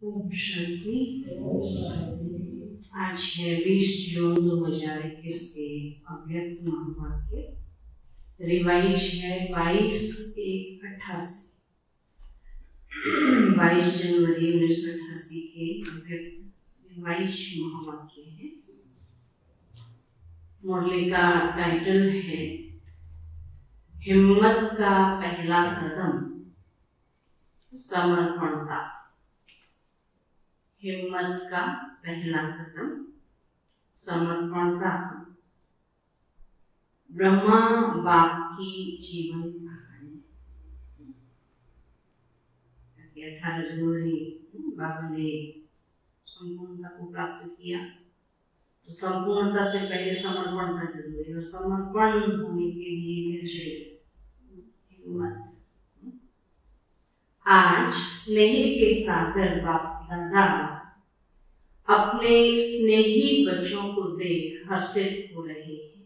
ओम शांति। आज है 20 जून 2021 के अव्यक्त महावाक्य। रिवाइज है 22/1/88। 22 जनवरी 1988 के अव्यक्त रिवाइज महावाक्य है। मुरली का टाइटल है हिम्मत का पहला कदम समर्पणता। हिम्मत का पहला कदम समर्पणता। ब्रह्मा बाप की जीवन कहानी। 18 जनवरी बाबा ने संपूर्णता को प्राप्त किया, तो संपूर्णता से पहले समर्पण का जरूरी है, और समर्पण होने के लिए हिम्मत। आज स्नेह के सागर बाप दादा अपने स्नेही बच्चों को देख हर्षित हो रहे हैं।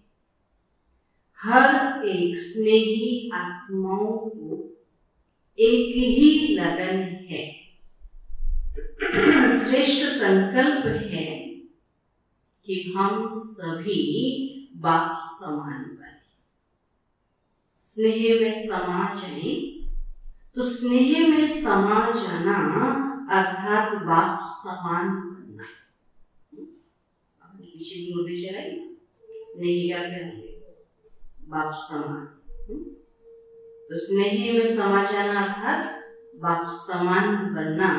हर एक स्नेही आत्माओं को एक ही लगन है, श्रेष्ठ संकल्प है कि हम सभी बाप समान बने। स्नेह में समा जाए, तो स्नेह में समा जाना अर्थात बाप समान बनना। अपने पीछे भी होते चलाइए, स्नेह कैसे होंगे? बाप समान। तो स्नेह में समा जाना अर्थात बाप समान बनना।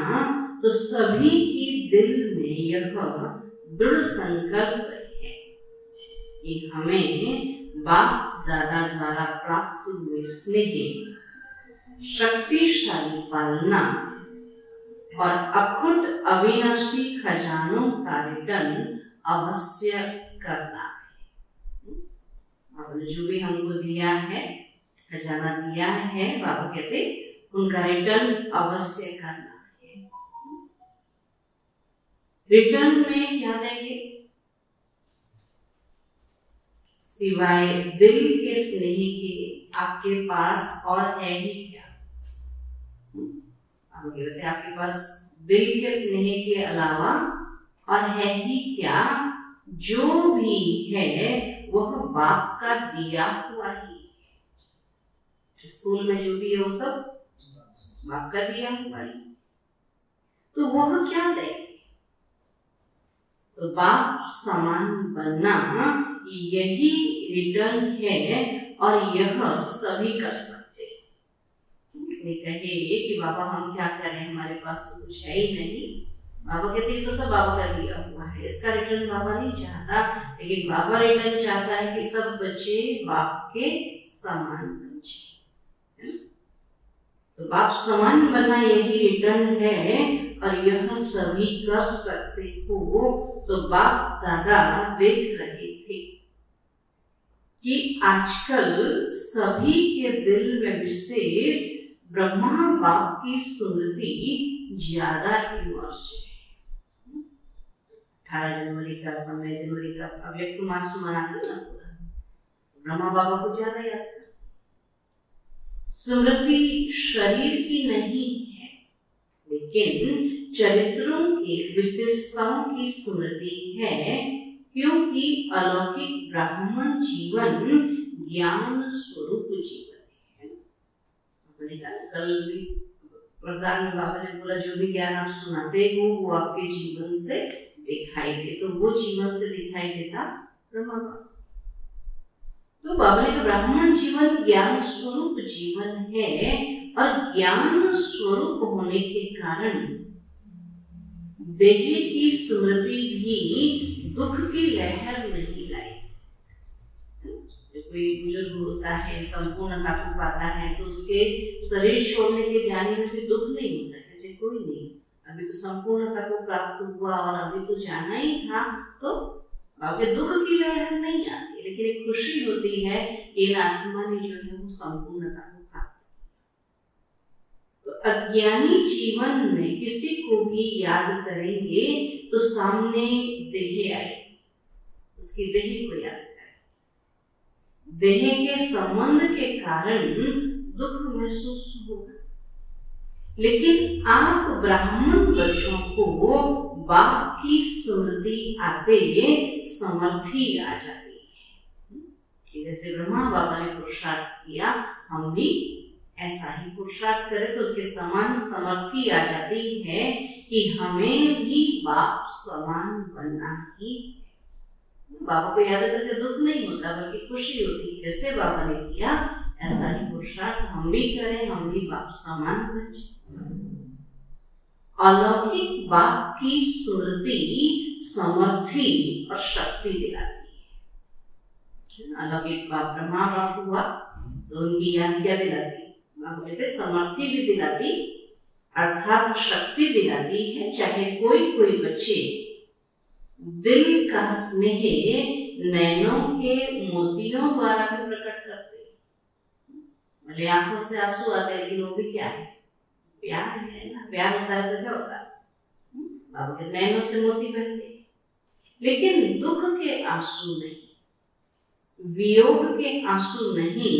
तो सभी की दिल में यह दृढ़ संकल्प है कि हमें बाप दादा द्वारा प्राप्त हुए स्नेह, शक्तिशाली पालना और अखुट अविनाशी खजानों का रिटर्न अवश्य करना है। बाबा ने जो भी हमको दिया है, खजाना दिया है, बाबा कहते उनका रिटर्न अवश्य करना है। रिटर्न में क्या देंगे? सिवाय दिल के स्नेह के आपके पास और है ही क्या? आपके पास दिल के स्नेह के अलावा और है ही क्या? जो भी है वह बाप का दिया हुआ ही है। स्कूल में जो भी है वो सब बाप का दिया हुआ ही। तो वह क्या देंगे? तो बाप समान बनना यही रिटर्न है, और यह सभी कर सकते। कहे कि बाबा हम क्या करें, हमारे पास तो कुछ है ही नहीं। बाबा कहते हैं तो सब बाबा का दिया हुआ है, इसका रिटर्न बाबा नहीं चाहता, लेकिन बाबा रिटर्न चाहता है कि सब बच्चे बाप के समान बने। तो बाप समान बनना यही रिटर्न है, और यह सभी कर सकते हो। तो बाप दादा देख रहे थे कि आजकल सभी के दिल में विशेष ब्रह्मा बाप की स्मृति ज्यादा इमर्स है। 18 जनवरी का समय, जनवरी का अव्यक्त मास मनाते ना, पूरा ब्रह्मा बाबा को ज्यादा याद कर। स्मृति शरीर की नहीं है, लेकिन चरित्रों के विशेषताओं की स्मृति है, क्योंकि अलौकिक ब्राह्मण जीवन ज्ञान स्वरूप जीवन है। कल भी वरदान बाबा ने बोला जो भी ज्ञान आप सुनाते हो वो आपके जीवन से दिखाई दे, तो वो जीवन से दिखाई देता ब्रह्मा बाबा। तो बाबा ने कहा ब्राह्मण जीवन ज्ञान स्वरूप जीवन है, और ज्ञान स्वरूप होने के कारण देह की स्मृति भी दुख की लहर नहीं लाई। कोई बुजुर्ग होता है, संपूर्णता को पाता है, तो उसके शरीर छोड़ने के जाने में भी दुख नहीं होता है। कोई नहीं, अभी तो संपूर्णता को प्राप्त हुआ और अभी तो जाना ही था, तो आपके दुख की लहर नहीं आती, लेकिन एक खुशी होती है इन आत्मा ने जो है वो संपूर्णता को प्राप्त किया। तो अज्ञानी जीवन में किसी को भी याद करेंगे तो सामने देह आएगी, उसकी देह को याद करें। देह के संबंध के कारण दुख महसूस होगा, लेकिन आप ब्राह्मण बच्चों को बाप की स्मृति आते समर्थी आ जाती है कि जैसे ब्रह्मा बाबा ने पुरुषार्थ किया, हम भी ऐसा ही पुरुषार्थ करें तो उनके समान समर्थी आ जाती है कि हमें भी बाप समान बनना ही। बाबा को याद करके दुख नहीं होता बल्कि खुशी होती है, जैसे बाबा ने किया ऐसा ही पुरुषार्थ हम भी करें, हम भी बाप समान बन जाए। अलौकिक बाप की स्मृति समर्थी और शक्ति दिलाती है। अलौकिक बाप ब्रह्मा बाप हुआ तो उनकी याद क्या दिलाती? बाप कहते समर्थी भी दिलाती अर्थात शक्ति दिलाती है। चाहे कोई कोई बच्चे दिल का स्नेह नैनों के मोतियों द्वारा भी प्रकट करते, भले आंखों से आंसू आते लेकिन वो भी क्या है? प्यार है ना। प्यार होता है तो क्या होता है? बाबा के नैनों से मोती बहते, लेकिन दुख के आंसू नहीं, वियोग के आंसू नहीं,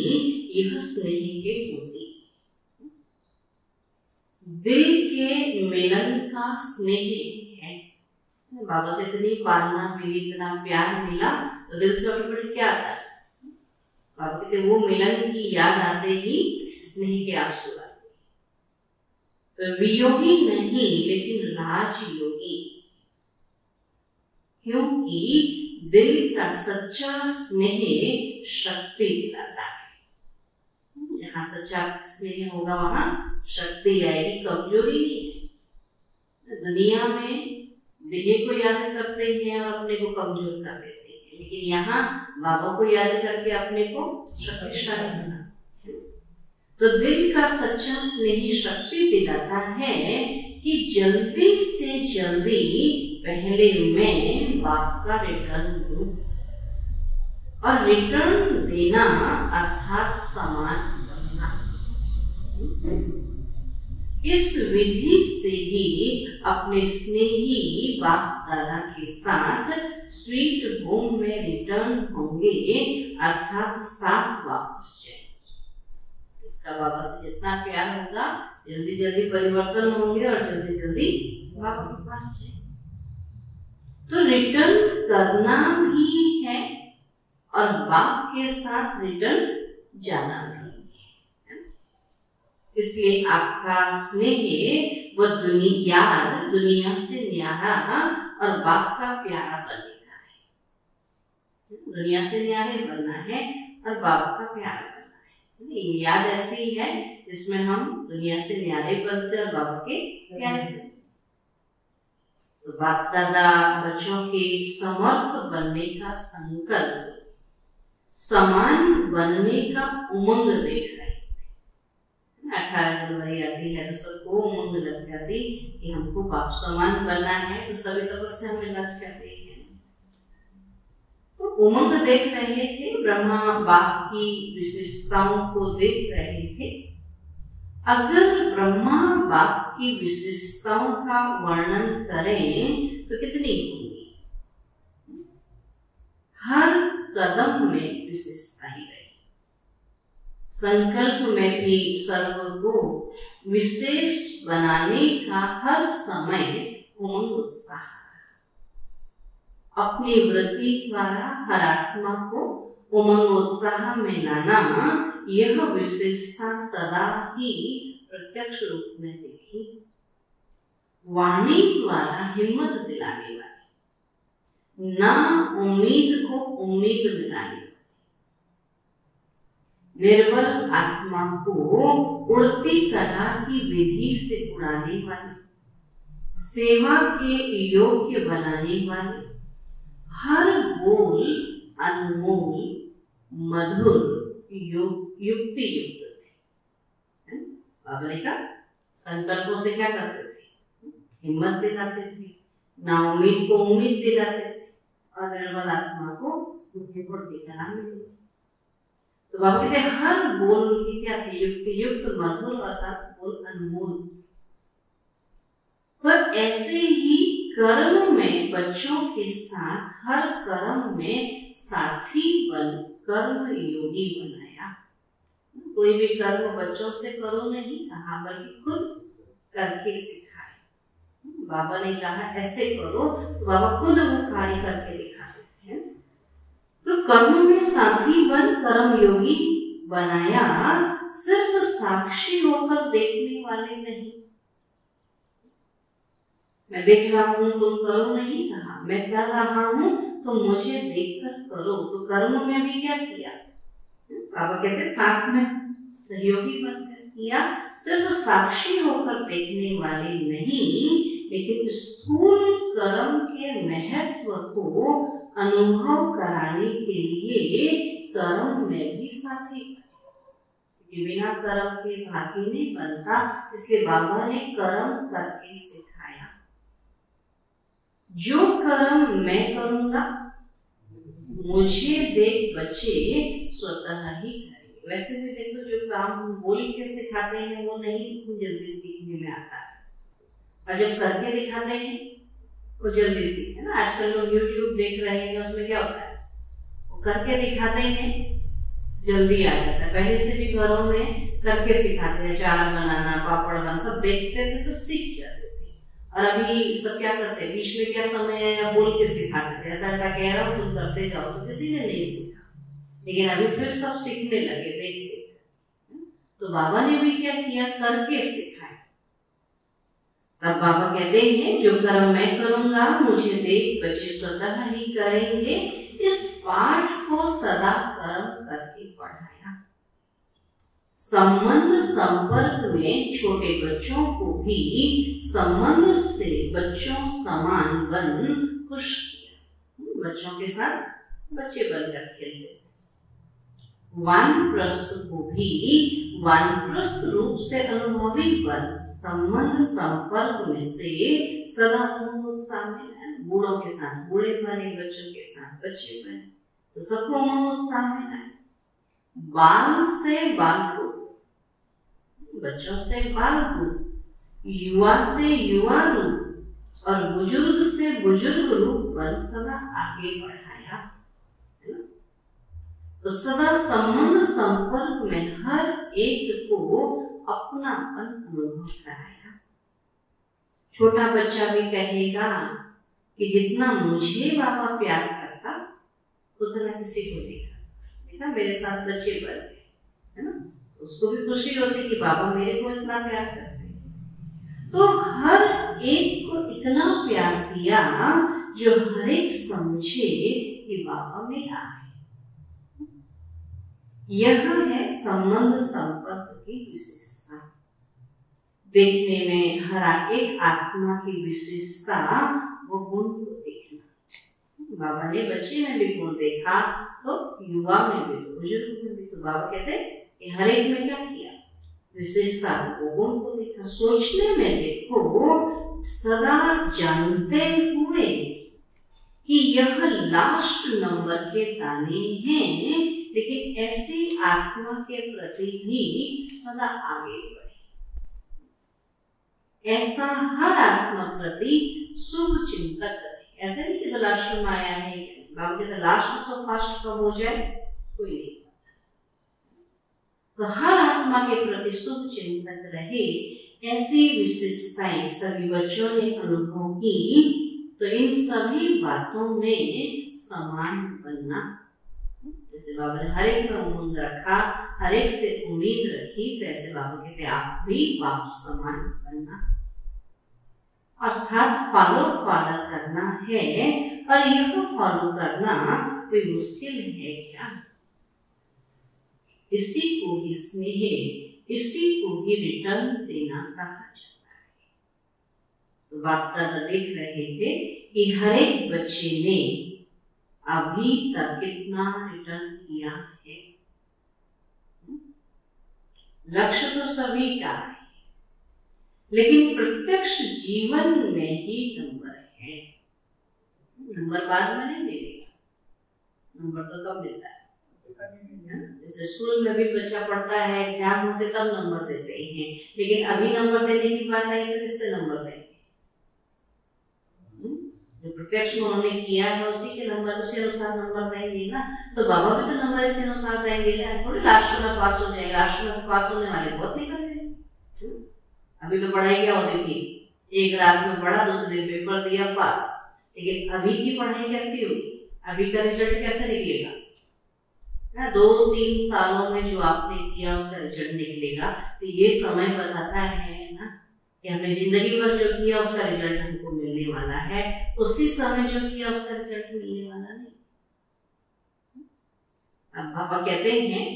यह स्नेह के मोती, दिल के मिलन का स्नेह है। बाबा से इतनी पालना मिली, इतना प्यार मिला तो दिल से ऑटोमेटिक क्या आता है? बाबा कहते वो मिलन की याद आते ही स्नेह के आंसू आते। तो वियोगी नहीं लेकिन राजयोगी, क्योंकि दिल का सच्चा स्नेह शक्ति दिलाता है। जहाँ सच्चा स्नेह होगा वहां शक्ति आएगी, कमजोरी नहीं है। दुनिया में देह को याद करते हैं और अपने को कमजोर कर देते हैं, लेकिन यहाँ बाबा को याद करके अपने को शक्तिशाली बना। तो दिल का सच्चा स्नेह शक्ति दिलाता है कि जल्दी से जल्दी पहले मैं बाप का रिटर्न दूं, और रिटर्न देना अर्थात समान बनना। इस विधि से ही अपने स्नेही बाप दादा के साथ स्वीट होम में रिटर्न होंगे, अर्थात साथ वापस जाएंगे। इसका बाबा से जितना प्यार होगा जल्दी जल्दी परिवर्तन होंगे और जल्दी जल्दी वापस जाएंगे। तो रिटर्न करना भी है और बाप के साथ रिटर्न जाना भी है। इसलिए आपका स्नेह व दुनिया से न्यारा और बाप का प्यारा बनने का है। दुनिया से न्यारे बनना है और बाप का प्यारा बनना है। याद ऐसी है जिसमें हम दुनिया से न्यारे बनते और बाप के प्यारे बनते। तो बाप दादा बच्चों के समर्थ बनने का संकल्प, समान बनने का उमंग देख रहे थे। 18 जनवरी आती है तो सबको उमंग लग जाती कि हमको बाप समान बनना है, तो सभी तपस्या में लग जाते हैं। तो उमंग देख रहे थे, ब्रह्मा बाप की विशेषताओं को देख रहे थे। अगर ब्रह्मा बाप की विशेषताओं का वर्णन करें तो कितनी होंगी? हर कदम में विशेषता ही रही। संकल्प में भी सर्व को विशेष बनाने का हर समय उमंग उत्साह, अपनी वृत्ति द्वारा हर आत्मा को उमंग उत्साह में लाना, यह विशेषता सदा ही प्रत्यक्ष रूप में देखी। वाणी द्वारा हिम्मत दिलाने वाली, ना उम्मीद को उम्मीद मिलाने वाली, निर्बल आत्मा को उड़ती कला की विधि से उड़ाने वाली, सेवा के योग्य बनाने वाली, हर बोल अनमोल मधुर युक्ति युक्त थे। बाबा ने कहा संकल्पों से क्या करते थे? हिम्मत दिलाते थे, ना उम्मीद को उम्मीद दिलाते थे, और निर्बल आत्मा को उड़ती कला मिलती थी। तो बाबा कहते हर बोल की क्या थी? युक्ति युक्त मधुर, अर्थात बोल अनमोल। तो ऐसे ही कर्म में बच्चों के साथ हर कर्म में साथी बन कर्म योगी बनाया। कोई भी कर्म बच्चों से करो नहीं कहा, बल्कि खुद करके सिखाए। बाबा ने कहा ऐसे करो, तो बाबा खुद वो कार्य करके दिखा सकते हैं। तो कर्म में साथी बन कर्म योगी बनाया, सिर्फ साक्षी होकर देखने वाले नहीं। मैं देख रहा हूं तुम करो नहीं कहा, मैं कर रहा हूं तो मुझे देखकर करो। तो कर्म में भी क्या किया, बाबा कहते साथ में सहयोगी बनकर किया, सिर्फ साक्षी होकर देखने वाले नहीं, लेकिन स्थूल कर्म के महत्व को अनुभव कराने के लिए कर्म में भी साथी, कि बिना कर्म के भागी नहीं बनता, इसलिए बाबा ने कर्म करके सिखाया। जो कर्म मैं करूंगा मुझे देख बच्चे स्वतः ही करेंगे। वैसे भी देखो जो काम हम बोल के सिखाते हैं वो नहीं जल्दी सीखने में आता है, और जब करके दिखाते हैं वो जल्दी सीखते हैं ना। आजकल लोग YouTube देख रहे हैं, उसमें क्या होता है, वो करके दिखाते हैं जल्दी आ जाता है। पहले से भी घरों में करके सिखाते हैं, अचार बनाना, पापड़ बनाना, सब देखते थे तो सीख जाते थे। और अभी सब क्या करते हैं, बीच में क्या समय है या बोल के सिखाते थे, ऐसा ऐसा कह रहा हूँ तुम करते जाओ, तो किसी ने नहीं सीखा। लेकिन अभी फिर सब सीखने लगे देख देख। तो बाबा ने भी क्या किया, करके सिखाया। तब बाबा कहते हैं जो कर्म मैं करूंगा मुझे देख बच्चे स्वतः ही करेंगे। इस पाठ को सदा कर्म करके पढ़ाया। संबंध संपर्क में छोटे बच्चों को भी संबंध से बच्चों समान बन खुश किया। बच्चों के साथ बच्चे बनकर खेलते। वानप्रस्थ को भी वानप्रस्थ रूप से अनुभवी बन संबंध संपर्क में से सदा अनुभव सामने लाए। बूढ़ों के साथ बूढ़े बने, बच्चों के साथ बच्चे बने, तो सबको अनुभव सामने लाए। बाल से बाल रूप, बच्चों से बाल रूप, युवा से युवा रूप और बुजुर्ग से बुजुर्ग रूप बन सदा आगे बढ़ाया। तो सदा संबंध संपर्क में हर एक को अपनापन अनुभव कराया। छोटा बच्चा भी कहेगा कि जितना मुझे बाबा प्यार करता उतना किसी को नहीं करता। देखा मेरे साथ बच्चे बढ़ गए, है ना, उसको भी खुशी होती कि बाबा मेरे को इतना प्यार करते हैं। तो हर एक को इतना प्यार दिया जो हर एक समझे कि बाबा मेरा है। यह है संबंध संपर्क की विशेषता। देखने में हर एक आत्मा की विशेषता वो गुण को देखना। बाबा ने बच्चे में भी गुण देखा तो युवा में भी, तो बुजुर्ग में भी। तो बाबा कहते हैं हर एक में क्या किया, विशेषता को गुण को देखा। सोचने में देखो सदा जानते हुए कि यह लास्ट नंबर के दाने हैं, लेकिन ऐसी आत्मा के प्रति भी सदा आगे बढ़े। ऐसा हर आत्मा प्रति शुभ चिंतक रहे। ऐसे नहीं कि लास्ट में आया है, बाबा कहते लास्ट सो फास्ट कब हो जाए कोई नहीं पता। तो हर आत्मा के प्रति शुभ चिंतक रहे। ऐसी विशेषताएं सभी बच्चों ने अनुभव की। तो इन सभी बातों में समान बनना, जैसे बाबा ने हर एक में उम्मीद रखा, हर एक से उम्मीद रखी, तो ऐसे बाबा कहते आप भी बाप समान बनना। अर्थात फॉलो करना है। और यह फॉलो करना कोई मुश्किल है क्या? इसी को ही स्नेह, इसी को ही रिटर्न देना कहा जाता है। तो बाप दादा देख रहे थे कि हर एक बच्चे ने अभी तक कितना रिटर्न किया है। लक्ष्य तो सभी का है, लेकिन प्रत्यक्ष जीवन में ही नंबर है। नंबर बाद में नहीं मिलेगा, नंबर तो कब मिलता है? जैसे स्कूल में भी बच्चा पढ़ता है, एग्जाम होते तब नंबर देते हैं, लेकिन अभी नंबर देने की बात आई तो किससे नंबर देंगे? जो प्रत्यक्ष में उन्होंने किया है उसी के नंबर, उसी अनुसार नंबर देंगे ना। तो बाबा भी तो नंबर इसी अनुसार देंगे ना। ऐसे थोड़ी लास्ट में पास हो जाएगा। लास्ट में तो पास होने वाले बहुत निकल गए। अभी तो पढ़ाई क्या होती थी, एक रात में पढ़ा, दूसरे दिन पेपर दिया, पास। लेकिन अभी की पढ़ाई कैसी होगी, अभी का रिजल्ट कैसे निकलेगा? 2-3 सालों में जो आपने किया उसका रिजल्ट निकलेगा। तो ये समय बताता है ना कि हमने जिंदगी भर जो किया उसका रिजल्ट हमको मिलने वाला है, उसी समय जो किया उसका रिजल्ट मिलने वाला नहीं। अब पापा कहते हैं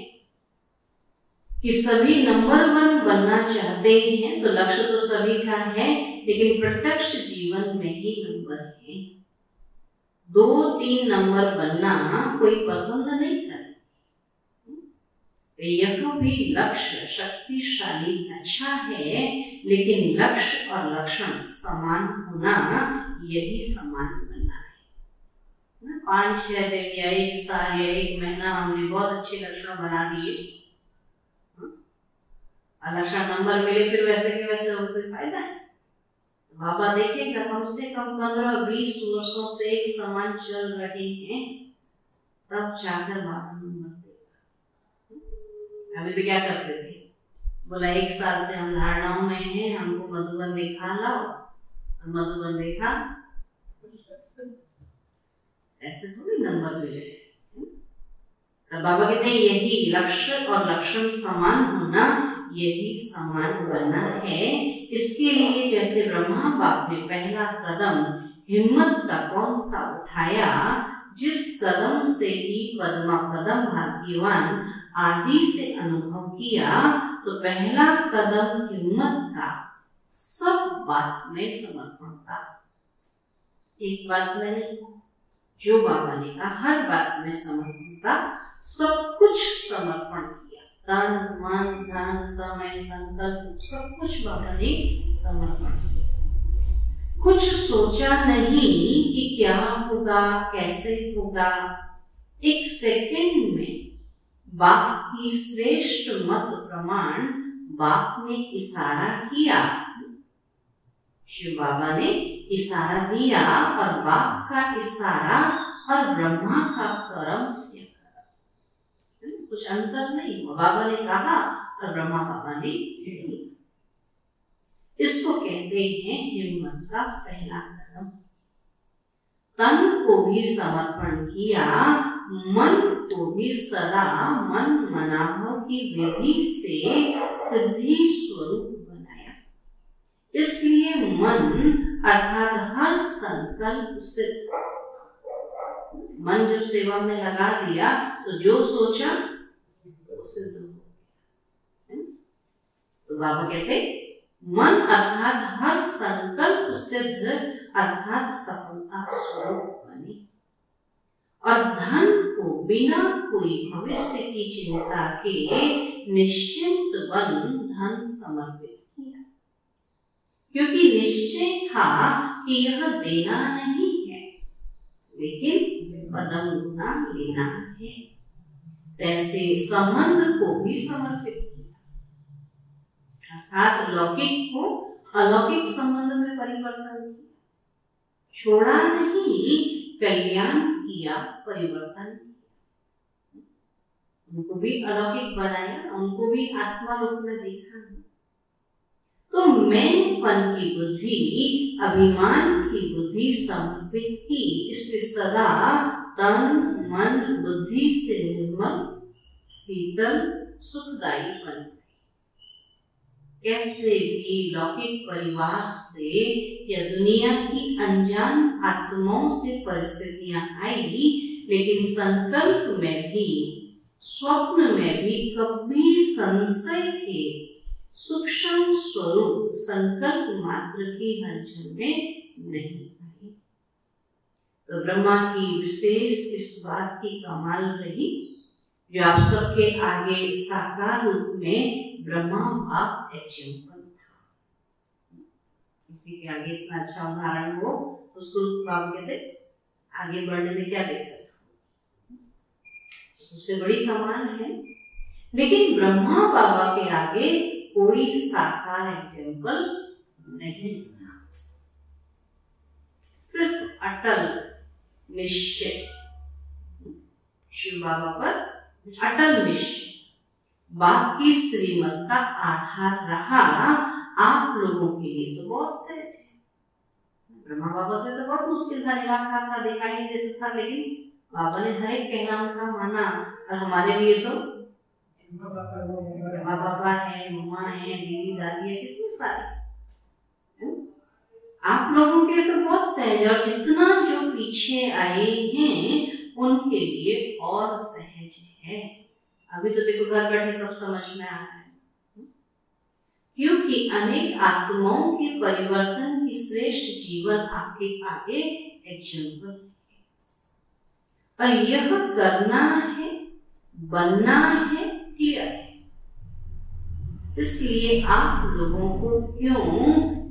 कि सभी नंबर 1 बनना चाहते हैं, तो लक्ष्य तो सभी का है, लेकिन प्रत्यक्ष जीवन में ही नंबर है। 2-3 नंबर बनना कोई पसंद नहीं करे। तो यह भी लक्ष्य शक्तिशाली अच्छा है, लेकिन लक्ष्य और लक्षण समान होना, यही समान बनना है। 5-6 दिन या 1 साल या 1 महीना हमने बहुत अच्छे लक्षण बना दिए, लक्षण नंबर मिले, फिर वैसे के वैसे हो, कोई फायदा है? बाबा देखेगा कम से कम 15-20 वर्षों से एक समान चल रहे हैं, तब जाकर बाबा नंबर देगा। अभी तो क्या करते थे, बोला 1 साल से हम धारणाओं में हैं, हमको मधुबन दिखा लाओ, और मधुबन देखा, ऐसे थोड़ी नंबर मिले। तो बाबा कहते हैं यही लक्ष्य और लक्षण समान होना, यही समान बनना है। इसके लिए जैसे ब्रह्मा बाप ने पहला कदम हिम्मत का कौन सा उठाया, जिस कदम से ही पद्मा पदम भाग्यवान आदि से अनुभव किया, तो पहला कदम हिम्मत का सब बात में समर्पण था। एक बात में नहीं, जो बाबा ने कहा हर बात में समर्पण था, सब कुछ समर्पण किया, तन मन धन समय संकल्प सब कुछ बाबा ने समर्पण किया। कुछ सोचा नहीं कि क्या होगा कैसे होगा। 1 सेकंड में बाप की श्रेष्ठ मत प्रमाण बाप ने इशारा किया, शिव बाबा ने इशारा दिया, और बाप का इशारा और ब्रह्मा का कर्म, कुछ अंतर नहीं हुआ। बाबा ने कहा और ब्रह्मा बाबा ने किया। इसको कहते हैं हिम्मत का पहला कदम। तन को भी समर्पण किया, मन को भी सदा मन मनाहो की विधि से सिद्धि स्वरूप बनाया। इसलिए मन अर्थात हर संकल्प से, मन जब सेवा में लगा दिया तो जो सोचा वो सिद्ध हो गया। तो बाबा कहते मन अर्थात हर संकल्प सिद्ध अर्थात सफलता स्वरूप बने, और धन को बिना कोई भविष्य की चिंता के निश्चिंत बन धन समर्पित किया, क्योंकि निश्चय था कि यह देना नहीं है, लेकिन पदम गुना लेना है। तैसे संबंध को भी समर्पित किया, अर्थात लौकिक को अलौकिक संबंध में परिवर्तन किया, छोड़ा नहीं, कल्याण किया, परिवर्तन किया। उनको भी अलौकिक बनाया, उनको भी आत्मा रूप में देखा। तो मैंपन की बुद्धि, अभिमान की बुद्धि समर्पित की, इसलिए सदा तन मन बुद्धि से निर्मल शीतल सुखदायी बन गई। कैसे भी लौकिक परिवार से या दुनिया की अनजान आत्माओं से परिस्थितियां आई, लेकिन संकल्प में भी स्वप्न में भी कभी संशय के सूक्ष्म स्वरूप संकल्प मात्र की हलचल में नहीं आई। तो ब्रह्मा की विशेष इस बात की कमाल रही, जो आप सबके आगे साकार रूप में ब्रह्मा बाप एग्जाम्पल था। किसी के आगे इतना अच्छा उदाहरण हो, उसको बाप कहते आगे बढ़ने में क्या दिक्कत हो, सबसे बड़ी कमाल है। लेकिन ब्रह्मा बाबा के आगे कोई साकार एग्जाम्पल नहीं था, सिर्फ अटल निश्चय, शिव बाबा पर अटल निश्चय, बाप की श्रीमत का आधार रहा आप लोगों के लिए तो बहुत सहज है। ब्रह्मा बाबा के तो बहुत मुश्किल था, निराकार था, दिखाई नहीं देता था, लेकिन बाबा ने हर एक कहना उनका माना। और हमारे लिए तो ब्रह्मा बाबा है, मम्मा है, दीदी दादी है, कितने सारे। आप लोगों के लिए तो बहुत सहज, और जितना जो पीछे आए हैं उनके लिए और सहज है। अभी तो देखो घर बैठे सब समझ में आ रहा है, क्योंकि अनेक आत्माओं के परिवर्तन की श्रेष्ठ जीवन आपके आगे एग्जाम्पल है। और यह करना है, बनना है, क्लियर है। इसलिए आप लोगों को क्यों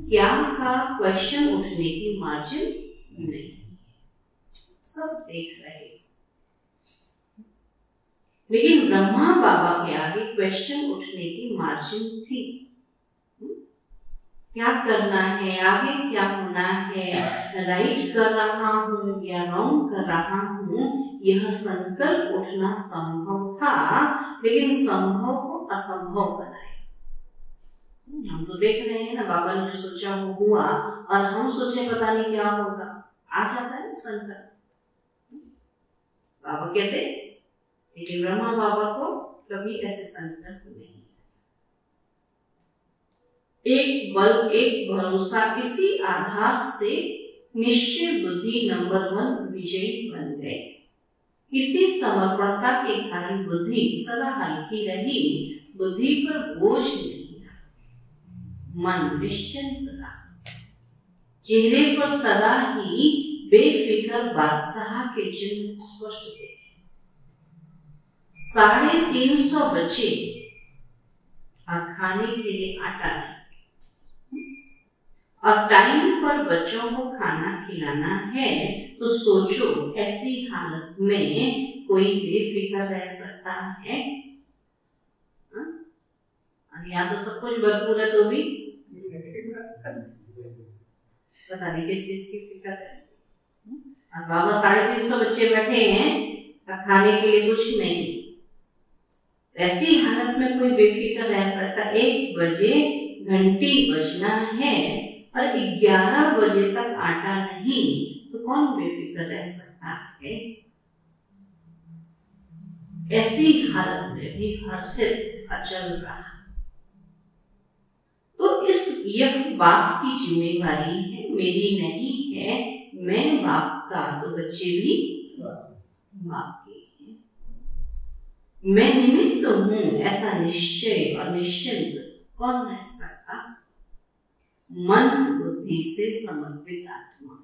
क्या का क्वेश्चन उठने की मार्जिन नहीं, सब देख रहे। लेकिन ब्रह्मा बाबा के आगे क्वेश्चन उठने की मार्जिन थी। क्या करना है, आगे क्या होना है, राइट कर रहा हूँ या रॉन्ग कर रहा हूँ, यह संकल्प उठना संभव था, लेकिन संभव को असंभव बनाया। हम तो देख रहे हैं ना, बाबा ने जो सोचा वो हुआ, और हम सोचे पता नहीं क्या होगा, आ जाता है संकल्प। बाबा कहते, लेकिन ब्रह्मा बाबा को कभी ऐसे संकल्प नहीं। एक बल, एक भरोसा, इसी आधार से निश्चय बुद्धि नंबर 1 विजयी बन गए। इसी समर्पणता के कारण बुद्धि सदा हल्की रही, बुद्धि पर बोझ नहीं रहा, मन निश्चिंत रहा, चेहरे पर सदा ही बेफिक्र बादशाह के चिन्ह स्पष्ट थे। 350 बच्चे और खाने के लिए आटा नहीं, और टाइम पर बच्चों को खाना खिलाना है, तो सोचो ऐसी हालत में कोई बेफिक्र रह सकता है? यहाँ तो सब कुछ भरपूर है, तो भी पता नहीं किस चीज की फिक्र है। और बाबा 350 बच्चे बैठे हैं और खाने के लिए कुछ नहीं। ऐसी हालत में कोई बेफिक्र रह सकता? 1 बजे घंटी बजना है और 11 बजे तक आटा नहीं, तो कौन बेफिक्र रह सकता है? ऐसी हालत में भी हर्षित अचल रहा। तो यह बाप की जिम्मेवारी है, मेरी नहीं है। मैं बाप का, तो बच्चे भी बाप के हैं। मैं निमित्त हूं, ऐसा निश्चय और निश्चिंत कौन रह सकता? मन बुद्धि से समर्पित आत्मा,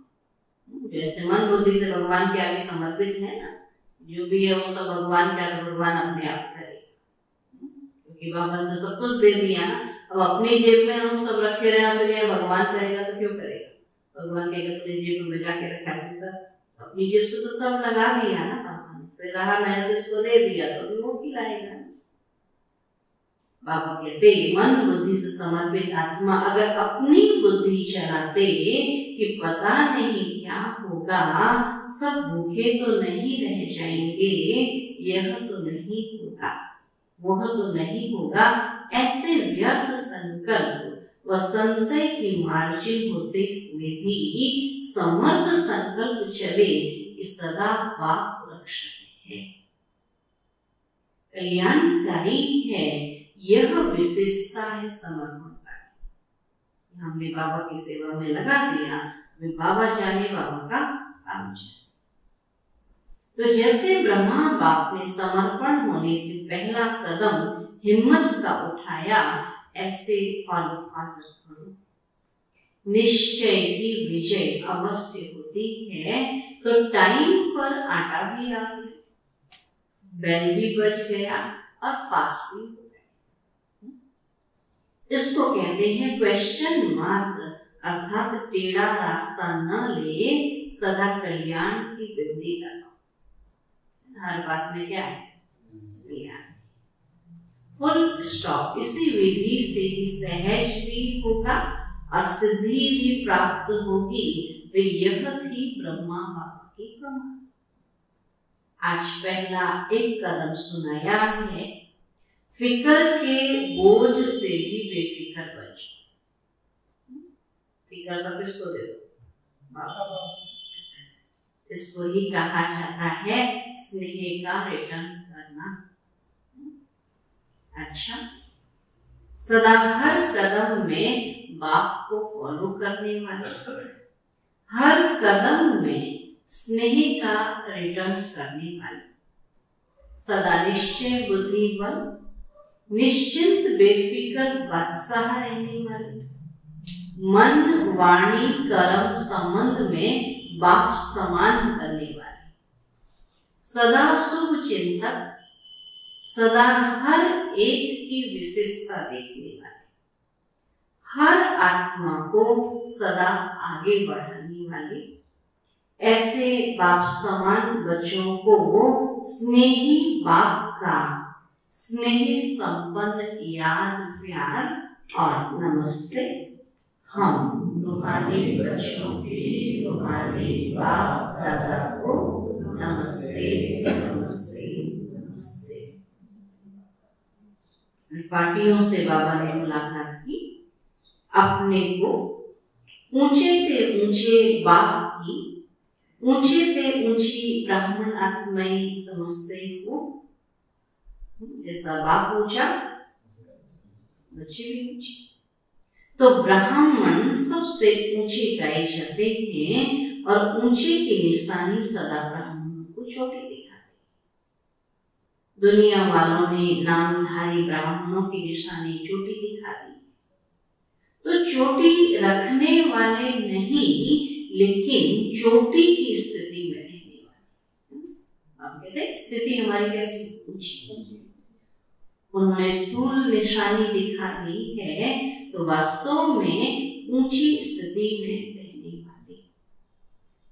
जैसे मन बुद्धि से भगवान के आगे समर्पित है ना, जो भी है वो सब भगवान के आगे भगवान अपने आप करेगा, क्योंकि बाबा ने सब कुछ दे दिया ना। अब अपनी जेब में हम सब रखे रहे, फिर भगवान करेगा तो क्यों करेगा? भगवान कहेगा तुझे जेब में बचा के रखा है, अपनी जेब से तो सब लगा दिया ना बाबा ने, फिर रहा मैंने तो इसको दे दिया, तो वो खिलाएगा। बाबा कहते मन बुद्धि से समर्पित आत्मा अगर अपनी बुद्धि चलाते कि पता नहीं क्या होगा, सब भूखे तो नहीं रह जाएंगे, यह तो नहीं होगा, वह तो नहीं होगा, ऐसे व्यर्थ संकल्प व संशय की मार्जिन होते हुए भी समर्थ संकल्प चले कि सदा बाप रक्षक है, कल्याणकारी है। यह विशेषता है समर्पण का। हमने बाबा की सेवा में लगा दिया, वे बाबा जाने, बाबा का काम जाने। तो जैसे ब्रह्मा बाप ने समर्पण होने से पहला कदम हिम्मत का उठाया, ऐसे फॉलो करो। निश्चय की विजय अवश्य होती है। तो टाइम पर आटा भी आ गया, बेल भी बज गया और फास्ट भी हो गया। इसको कहते हैं क्वेश्चन मार्क, अर्थात टेढ़ा रास्ता न ले, सदा कल्याण की विधि लगाओ। हर बात में क्या है? कल्याण। Full stop. इसी विधि से ही सहज भी होगा और सिद्धि भी प्राप्त होगी। तो यह थी ब्रह्मा बाबा की प्रमाण। आज पहला एक कदम सुनाया है, फिकर के बोझ से भी बेफिक्र बन जाओ। फिकर सब इसको दे दो। इसको ही कहा जाता है स्नेह का रिटर्न करना। अच्छा, सदा हर कदम में बाप को फॉलो करने वाले, हर कदम में स्नेह का रिटर्न करने वाले, सदा निश्चय बुद्धिमान, निश्चिंत बेफिक्र बादशाह रहने वाले, मन वाणी कर्म संबंध में बाप समान करने वाले, सदा शुभ चिंतक, सदा हर एक की विशेषता देखने वाले, हर आत्मा को सदा आगे बढ़ाने वाले, ऐसे बाप समान बच्चों को स्नेही बाप का स्नेह संपन्न याद प्यार और नमस्ते। हम तुम्हारे बच्चों के तुम्हारे बाप दादा को नमस्ते नमस्ते नमस्ते। पार्टियों से बाबा ने मुलाकात की, अपने को ऊंचे से ऊंचे बाप की, ऊंचे से ऊंची ब्राह्मण आत्माएं समझते हो। जैसा बाप ऊंचा बच्चे भी ऊंचे, तो ब्राह्मण सबसे ऊंचे गाए जाते हैं और ऊंचे की निशानी सदा ब्राह्मणों को चोटी दिखाते। दुनिया वालों ने नामधारी ब्राह्मणों की निशानी चोटी दिखा दी, तो चोटी रखने वाले नहीं लेकिन चोटी की स्थिति में रहने वाले। आप कहते हैं स्थिति हमारी कैसी ऊंची, उन्होंने स्थूल निशानी दिखा दी है, तो वास्तव में ऊंची स्थिति में रहने वाले।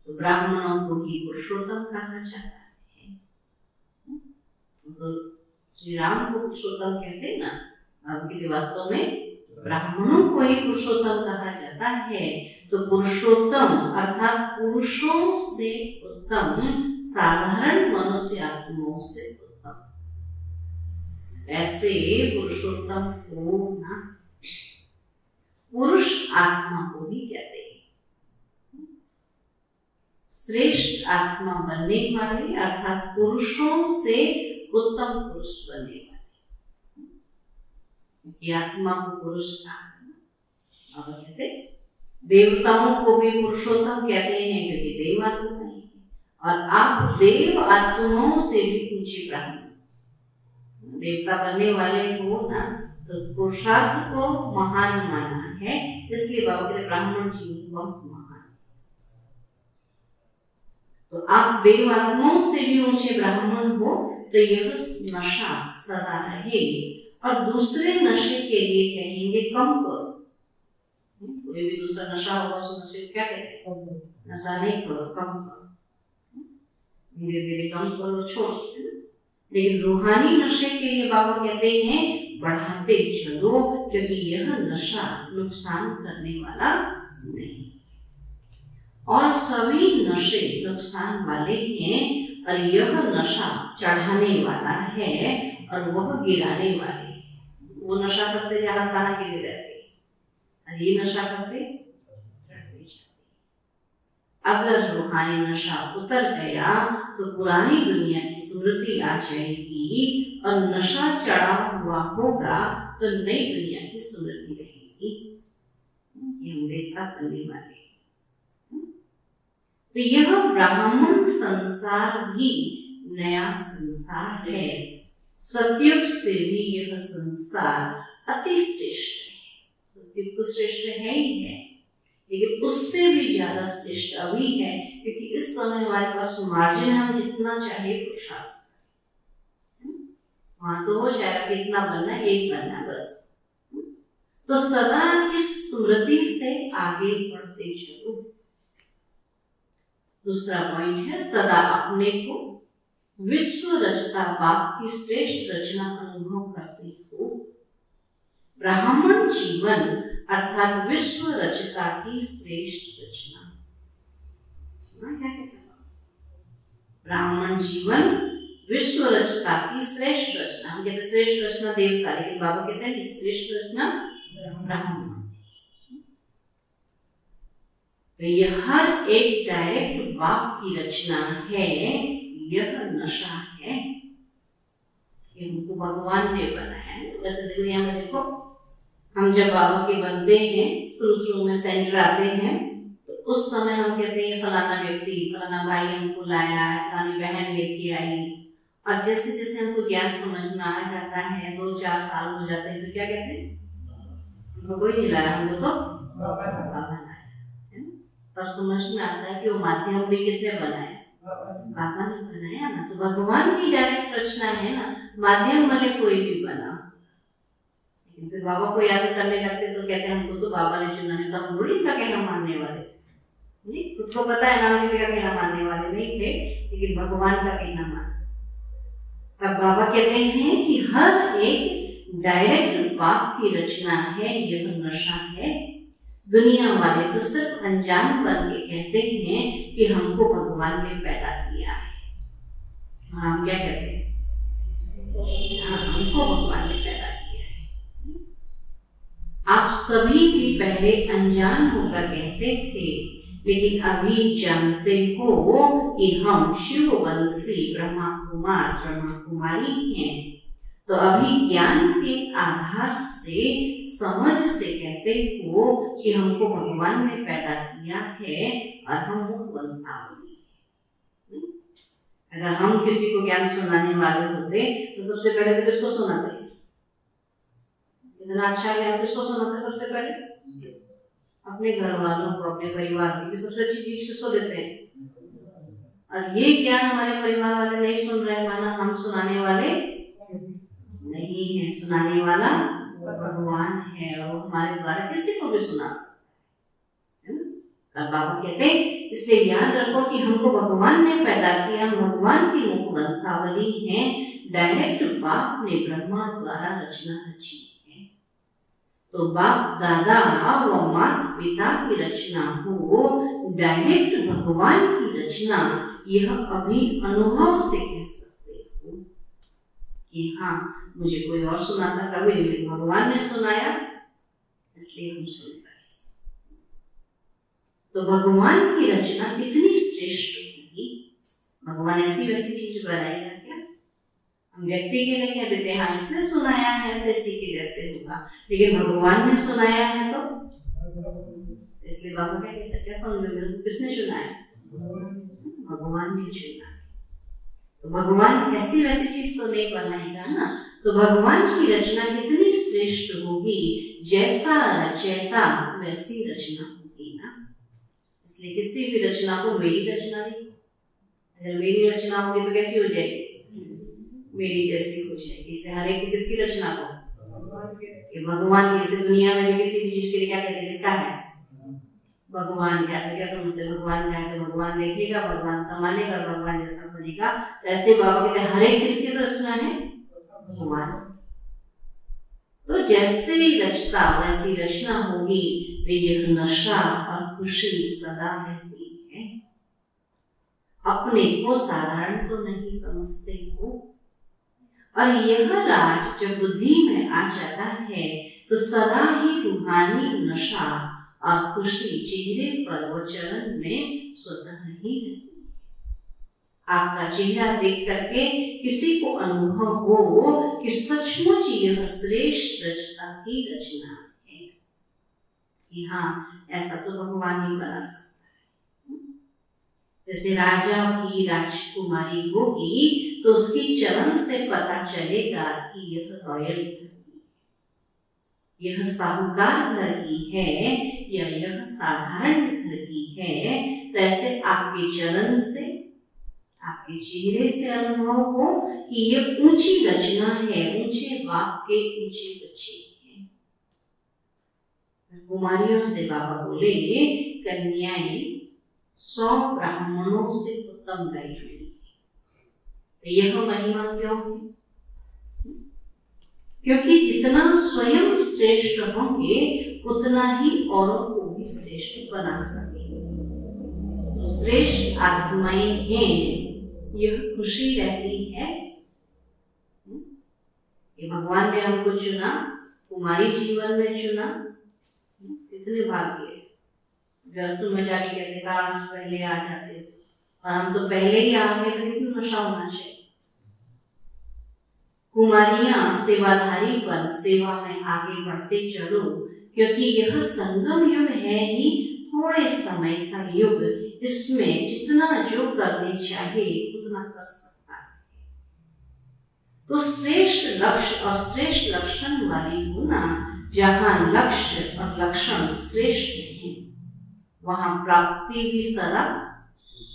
तो ब्राह्मणों को ही पुरुषोत्तम कहा जाता है। तो श्री राम को पुरुषोत्तम कहते हैं ना, आपके वास्तव में ब्राह्मणों को ही पुरुषोत्तम कहा जाता है। तो पुरुषोत्तम अर्थात पुरुषों से उत्तम, साधारण मनुष्य आत्माओं से उत्तम, ऐसे पुरुषोत्तम को ना पुरुष आत्मा को ही कहते हैं। श्रेष्ठ आत्मा बनने वाले अर्थात पुरुषों से उत्तम पुरुष बनने वाले, क्योंकि आत्मा को पुरुष कहा। अब कहते देवताओं को भी पुरुषोत्तम कहते हैं क्योंकि देव आत्मा है, और आप देव आत्माओं से भी ऊंचे ब्राह्मण देवता बनने वाले हो ना, तो पुरुषार्थ को महान माना है, इसलिए बाबा के ब्राह्मण जीवन बहुत महान। तो आप देव आत्माओं से भी ऊंचे ब्राह्मण हो, तो यह नशा सदा रहे और दूसरे नशे के लिए कहेंगे कम करो। कोई भी दूसरा नशा होगा उस नशे को क्या कहते हैं? नशा नहीं करो, कम करो, धीरे धीरे कम करो, छोड़। लेकिन रूहानी नशे के लिए बाबा कहते हैं बढ़ाते चलो, क्योंकि यह नशा नुकसान करने वाला नहीं, और सभी नशे नुकसान वाले हैं, और यह नशा चढ़ाने वाला है और वह गिराने वाले। वो नशा करते जहाँ तहाँ गिरे रहते, और ये नशा करते चढ़ते जाते। अगर रूहानी नशा उतर गया तो पुरानी दुनिया की स्मृति आ जाएगी, और नशा चढ़ा हुआ होगा तो नई दुनिया की स्मृति रहेगी। ये हम देखा करने वाले। तो यह ब्राह्मण संसार भी नया संसार है। सतयुग से भी यह संसार अति श्रेष्ठ है। सतयुग तो श्रेष्ठ है ही है, लेकिन उससे भी ज्यादा श्रेष्ठ अभी है, क्योंकि इस समय हमारे पास मार्जिन, हम जितना चाहे पुरुषार्थ, वहां तो हो जाएगा कि इतना बनना, एक बनना बस। तो सदा इस स्मृति से आगे बढ़ते चलो। दूसरा पॉइंट है, सदा अपने को विश्व रचता बाप की श्रेष्ठ रचना अनुभव करते हो। ब्राह्मण जीवन अर्थात विश्व रचता की श्रेष्ठ रचना। सुना क्या कहता है? ब्राह्मण जीवन विश्व रचना की श्रेष्ठ रचना। हम कहते श्रेष्ठ रचना देवता, लेकिन बाबा कहते हैं श्रेष्ठ रचना ब्रह्मा। तो यह हर एक डायरेक्ट बाप की रचना है, यह नशा है, ये हमको भगवान ने बनाया है। वैसे दुनिया में देखो, हम जब बाबा के बनते हैं, शुरू में सेंटर आते हैं, तो उस समय हम कहते हैं फलाना व्यक्ति, फलाना भाई हमको लाया, फलानी बहन लेके आई। और जैसे जैसे हमको ज्ञान समझ में आ जाता है, 2-4 साल हो जाते हैं, तो क्या कहते हैं, हमको कोई नहीं लाया, हमको तो बाबा लाया। तब समझ में आता है कि वो माध्यम भी किसने बनाया, बाबा ने बनाया ना। तो भगवान की डायरेक्ट रचना है ना, माध्यम भले कोई भी बना, लेकिन फिर बाबा को याद करने लगते तो कहते हैं हमको तो बाबा ने चुना है। तो हम थोड़ी इसका कहना मानने वाले नहीं, खुद को पता है ना, किसी का कहना मानने वाले नहीं थे, लेकिन भगवान का कहना मान। तब बाबा कहते हैं कि हर एक डायरेक्ट बाप की रचना है, यह नशा है। दुनिया वाले तो सिर्फ अनजान बन के कहते हैं कि हमको भगवान ने पैदा किया है। हम क्या कहते हैं, हमको भगवान ने पैदा किया है। आप सभी भी पहले अनजान होकर कहते थे, लेकिन अभी जानते हो कि हम शिव वंशी ब्रह्मा कुमार ब्रह्मा कुमारी हैं। तो अभी ज्ञान के आधार से, समझ से कहते हो कि हमको भगवान ने पैदा किया है और हम मुख वंशावली। अगर हम किसी को ज्ञान सुनाने वाले होते तो सबसे पहले तो किसको सुनाते, इतना अच्छा ज्ञान किसको सुनाते, सबसे पहले अपने घर वालों को, अपने परिवार की सबसे अच्छी चीज किसको देते हैं। और ये ज्ञान हमारे परिवार वाले नहीं सुन रहे, माना हम सुनाने वाले नहीं है, सुनाने वाला भगवान है, और वो हमारे द्वारा किसी को भी सुना सकता है। और बाबा कहते हैं इसलिए याद रखो कि हमको भगवान ने पैदा किया, भगवान की मुख वंशावली है, डायरेक्ट बाप ने ब्रह्मा द्वारा रचना रची है। तो बाप दादा व माता पिता की रचना हो, डायरेक्ट भगवान की रचना, यह अभी अनुभव से कह सकते हो कि हाँ मुझे कोई और सुनाता कभी नहीं, लेकिन भगवान ने सुनाया इसलिए हम सुन पाए। तो भगवान की रचना कितनी श्रेष्ठ होगी। भगवान ऐसी वैसी चीज बनाएगा क्या, हम व्यक्ति के नहीं है देते, हाँ इसने सुनाया है तो इसी के जैसे होगा, लेकिन भगवान ने सुनाया है तो इसलिए बाबा क्या कहता, क्या समझो किसने सुनाया, भगवान ने चुना। तो भगवान ऐसी वैसी चीज तो नहीं बनाएगा ना। तो भगवान की रचना कितनी श्रेष्ठ होगी, जैसा रचयिता वैसी रचना होगी ना। इसलिए किसी भी रचना को मेरी रचना नहीं, अगर मेरी रचना होगी तो कैसी हो जाएगी, मेरी जैसी हो जाएगी। इसलिए हर एक किसकी रचना को, ये भगवान की। इसलिए दुनिया में भी किसी भी चीज के लिए क्या कहते हैं, किसका है, भगवान का। तो क्या समझते, भगवान का है तो भगवान देखेगा, भगवान संभालेगा, भगवान जैसा बनेगा। तो ऐसे बाबा कहते हैं हर एक किसकी रचना है, भगवान। तो जैसे रचता वैसी रचना होगी, तो यह नशा और खुशी सदा रहती है। अपने को साधारण तो नहीं समझते हो, और यह राज जब बुद्धि में आ जाता है तो सदा ही रूहानी नशा और खुशी चेहरे पर व चरण में स्वतः ही रहती है। आपका चेहरा देख करके किसी को अनुभव हो कि सचमुच यह श्रेष्ठ रचना की रचना है, कि हाँ ऐसा तो भगवान ही बना सकता है। जैसे राजा की राजकुमारी होगी तो उसकी चरण से पता चलेगा कि यह रॉयल घर की, यह साहूकार घर की है या यह साधारण घर की है। तो ऐसे आपके चरण से, आपके चेहरे से अनुभव हो कि ये ऊंची रचना है, ऊंचे बाप के ऊंचे बच्चे हैं। कुमारियों से बाबा बोले, कन्याएं 100 ब्राह्मणों से उत्तम गई हुई। तो यह महिमा क्यों है, क्योंकि जितना स्वयं श्रेष्ठ होंगे उतना ही औरों को भी श्रेष्ठ बना सकेंगे। तो श्रेष्ठ आत्माएं हैं, यह खुशी रहती है। ये भगवान ने हमको चुना, कुमारी जीवन में चुना, कितने भाग्य है। ग्रस्त में जाके कहते काश पहले आ जाते, और हम तो पहले ही आ गए, तो कितना नशा होना चाहिए। कुमारियां सेवाधारी बन सेवा में आगे बढ़ते चलो, क्योंकि यह संगम युग है ही थोड़े समय का युग। इसमें जितना जो करने चाहिए उतना कर सकता है। तो श्रेष्ठ लक्ष्य और श्रेष्ठ लक्षण वाली होना, जहां लक्ष्य और लक्षण श्रेष्ठ हैं, वहां प्राप्ति भी सदा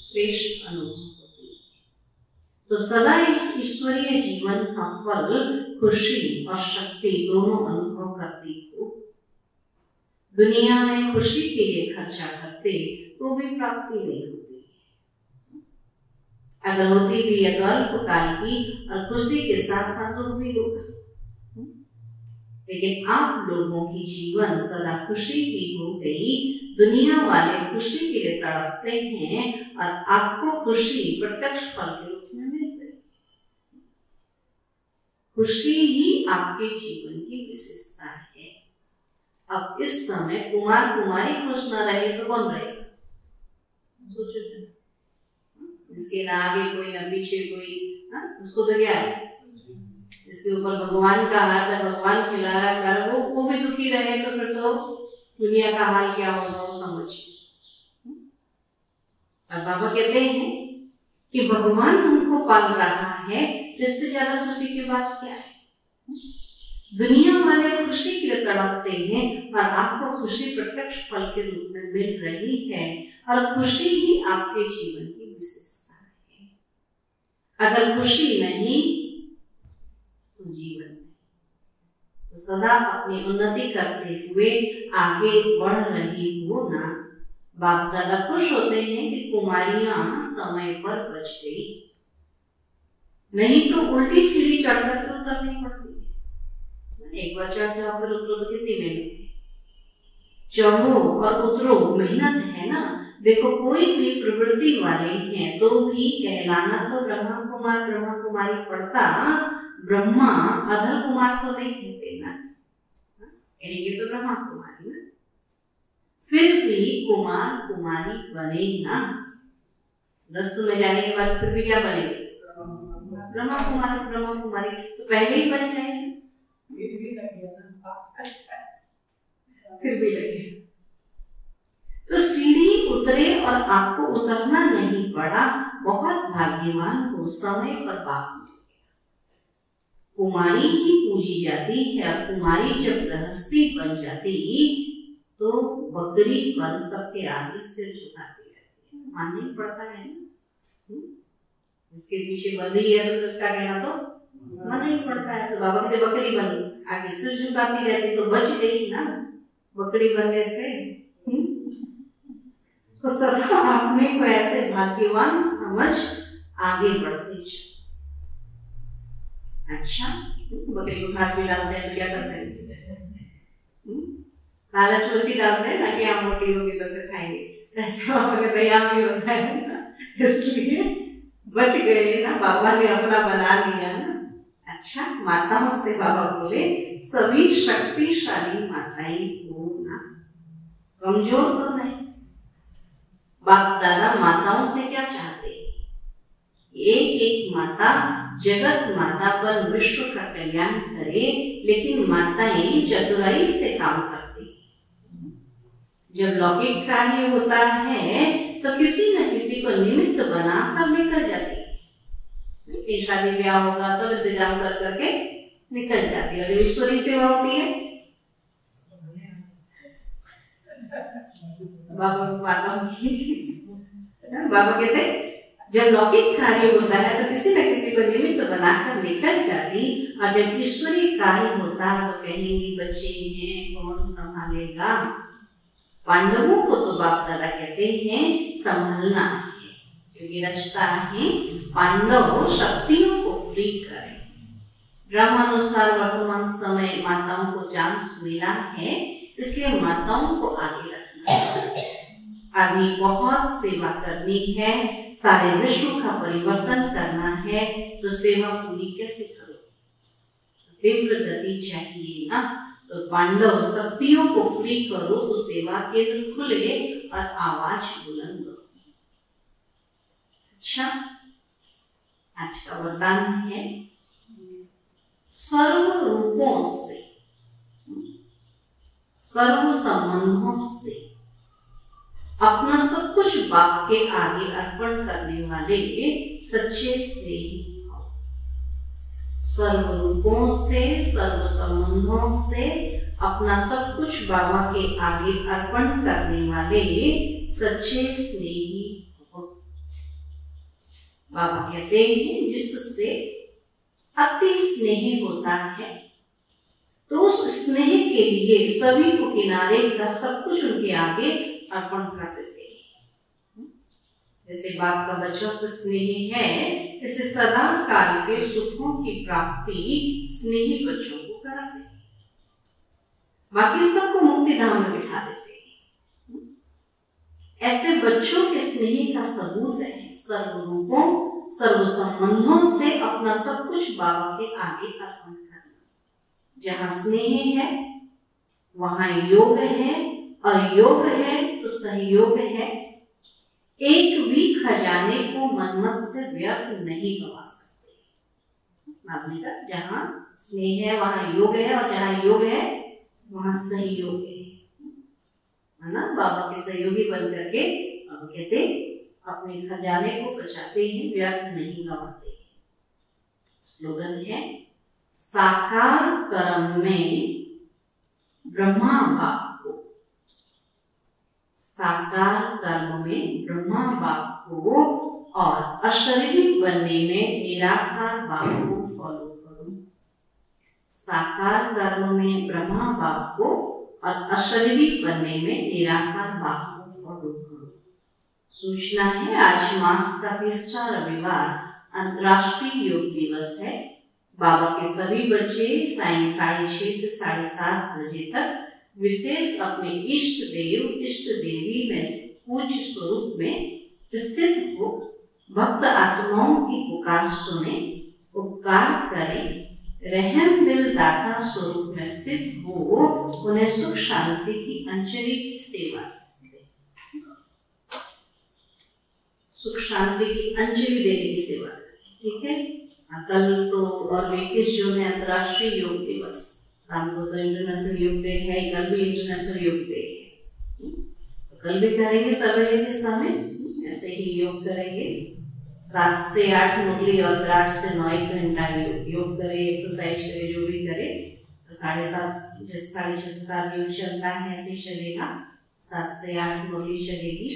श्रेष्ठ अनुभव होती है। तो सदा इस ईश्वरीय जीवन का फल खुशी और शक्ति दोनों अनुभव करती हो। दुनिया में खुशी के लिए खर्चा करते तो भी प्राप्ति नहीं होती, अगर होती भी है तो अल्पकाल की, और खुशी के साथ साथ दुख भी होगा। लेकिन आप लोगों की जीवन सदा खुशी की हो गई। दुनिया वाले खुशी के लिए तड़पते हैं, और आपको खुशी प्रत्यक्ष फल के रूप में मिल गई। खुशी ही आपके जीवन की विशेषता है। अब इस समय कुमार कुमारी खुश न रहे तो कौन रहेगा? सोचो जरा। इसके ना आगे कोई ना पीछे कोई, उसको तो क्या है, इसके ऊपर भगवान का हाथ है, भगवान खिला रहा है, वो भी दुखी रहे तो फिर तो दुनिया का हाल क्या होगा वो समझिए। अब बाबा कहते हैं कि भगवान हमको पाल रहा है, इससे ज्यादा खुशी की बात क्या है? दुनिया वाले खुशी के लिए तड़पते हैं, और आपको खुशी प्रत्यक्ष फल के रूप में मिल रही है, और खुशी ही आपके जीवन की विशेषता है। अगर खुशी नहीं तो जीवन नहीं। तो सदा अपनी उन्नति करते हुए आगे बढ़ रही हो ना। बाप दादा खुश होते हैं कि कुमारियां समय पर बच गई, नहीं तो उल्टी सीढ़ी चढ़कर फिर उतरनी पड़ती है। एक बार चढ़ जाओ फिर उतरो तो कितनी मेहनत है। चढ़ो और उतरो मेहनत है ना। देखो कोई भी प्रवृत्ति वाले हैं तो भी कहलाना तो ब्रह्मा कुमार ब्रह्मा कुमारी पड़ता, ब्रह्मा अधर कुमार तो नहीं कहते ना, कहेंगे तो ब्रह्मा कुमारी ना। फिर भी कुमार कुमारी बने ना। रस्तों में जाने के बाद फिर भी क्या बनेंगे? ब्रह्मा कुमारी ब्रह्मा कुमारी तो पहले ही बन जाएंगे। फिर भी लगे तो सीढ़ी उतरे और आपको उतरना नहीं पड़ा। बहुत भाग्यवान को समय पर बाप मिल गया। कुमारी ही पूजी जाती है, और कुमारी जब गृहस्थी बन जाती तो बकरी बन सबके आगे सिर झुकाती रहती है। मानना ही पड़ता है ना, इसके पीछे बंधी है तो उसका कहना तो मानना ही पड़ता है। तो बाबा के बकरी बन आगे सिर झुकाती रहती तो बच गई ना बकरी बनने से। तो सदा अपने को ऐसे भाग्यवान समझ आगे बढ़ते चलो। अच्छा, बकरी को घास भी डालते हैं तो क्या करते हैं? लालच में सी डालते हैं ना कि आप मोटी होगी तो फिर खाएंगे, ऐसे बाबा का दया भी होता है ना, इसलिए बच गए ना, बाबा ने अपना बना लिया ना। अच्छा, माताओं से बाबा बोले सभी शक्तिशाली माताएं हो ना, कमजोर तो नहीं। बाप दादा माताओं से क्या चाहते हैं? एक एक माता जगत माता पर विश्व का कल्याण करे, लेकिन माताएं चतुराई से काम करती। जब लौकिक कार्य होता है तो किसी न किसी को निमित्त बना कर लेकर जाती है। शादी ब्याह होगा सब इंतजाम कर करके निकल जाती है। और जब ईश्वरी सेवा होती है बाबा कहते जब लौकिक कार्य होता है तो किसी न किसी को निमित्त बनाकर लेकर जाती, और जब ईश्वरीय कार्य होता है तो कहेंगी बच्चे हैं कौन संभालेगा। पांडवों को तो बाप दादा कहते हैं संभालना है, क्योंकि रचता है पांडव शक्तियों को फ्री करें। ब्रह्मानुसार वर्तमान समय माताओं को चांस मिला है, इसलिए माताओं को आगे रखना। अभी बहुत सेवा करनी है, सारे विश्व का परिवर्तन करना है, तो सेवा पूरी कैसे करो? तीव्र गति चाहिए ना। तो पांडव शक्तियों को फ्री करो तो सेवा केंद्र खुले और आवाज बुलंद हो। अच्छा, आज का वरदान है सर्व रूपों से, सर्व संबंधों से अपना सब कुछ बाप के आगे अर्पण करने वाले सच्चे स्नेही हो। सर्व रूपों से, सर्व संबंधों से अपना सब कुछ बाबा के आगे अर्पण करने वाले सच्चे स्नेही हो। बाबा कहते हैं जिससे अति स्नेह होता है, तो उस स्नेह के लिए सभी को किनारे का सब कुछ उनके आगे अर्पण कर देते हैं। जैसे बाप का बच्चों से स्नेह है, जैसे सदा काल के सुखों की प्राप्ति स्नेही बच्चों को कराते हैं, बाकी सबको मुक्ति धाम में बिठा देते हैं। ऐसे बच्चों के स्नेह का सबूत है सर्व रूपों, सर्व संबंधों से अपना सब कुछ बाबा के आगे अर्पण करना। जहाँ स्नेह है वहां योग है, और योग है तो सहयोग है। एक भी खजाने को मनमत से व्यर्थ नहीं गवा सकते। आपने कहा जहाँ स्नेह है वहां योग है, और जहाँ योग है वहां सहयोग है ना। बाबा के सहयोगी बन करके अब कहते अपने खजाने को बचाते हैं, व्यर्थ नहीं गवाते। स्लोगन है साकार कर्म में ब्रह्मा बाप को, साकार कर्म में ब्रह्मा बाप को और अशरीरी बनने में निराकार बाप को फॉलो करो। साकार कर्म में ब्रह्मा बाप को और अशरीरी बनने में निराकार बाप को फॉलो करो। सूचना है आज मास का तीसरा रविवार अंतर्राष्ट्रीय योग दिवस है। बाबा के सभी बच्चे सायं 6:30 से 7:30 बजे तक विशेष अपने इष्ट देव इष्ट देवी में पूज्य स्वरूप में स्थित हो भक्त आत्माओं की पुकार सुने, उपकार करें, रहम दिल दाता स्वरूप में स्थित हो उन्हें सुख शांति की अंजलि की सेवा, सुख शांति की अंजलि देने की सेवा। ठीक है, कल तो और 21 जून है अंतर्राष्ट्रीय योग दिवस, शाम को तो इंटरनेशनल योग डे है, कल भी इंटरनेशनल योग डे है। तो कल भी करेंगे सवेरे के समय ऐसे ही योग करेंगे। 7 से 8 मुरली और फिर 8 से 9 एक घंटा योग करें, एक्सरसाइज करें, जो भी करे। तो 7:30 जैसे 6:30 से 7 योग चलता है ऐसे ही चलेगा। 7 से 8 मुरली चलेगी,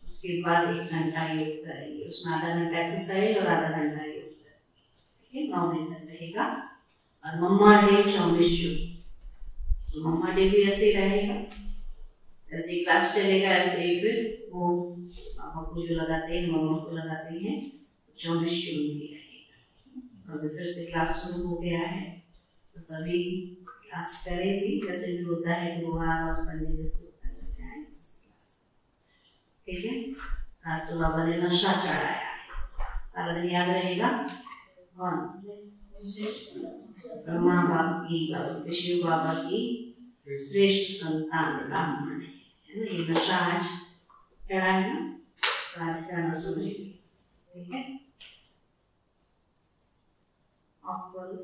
उसके बाद 1 घंटा योग करेंगे। उसमें आधा घंटा एक्सरसाइज और आधा घंटा योग करेंगे। 9 मिनट रहेगा। और मम्मा डे 24 जून, तो मम्मा डे भी ऐसे ही रहेगा, ऐसे ही क्लास चलेगा, ऐसे ही फिर वो पापा को जो लगाते हैं मम्मा को लगाते हैं 24 जून भी रहेगा। अभी फिर से क्लास शुरू हो गया है, तो सभी क्लास करें भी, जैसे भी होता है गुरुवार और संडे जैसे होता है वैसे आए क्लास। ठीक है, आज तो बाबा ने नशा चढ़ाया है, सारा दिन याद रहेगा। और ब्रह्मा बाप की, शिव बाबा की श्रेष्ठ संतान ब्राह्मण है ना, ये नशा आज चढ़ा है ना, तो आज का नशा। ठीक है, ऑफ करो।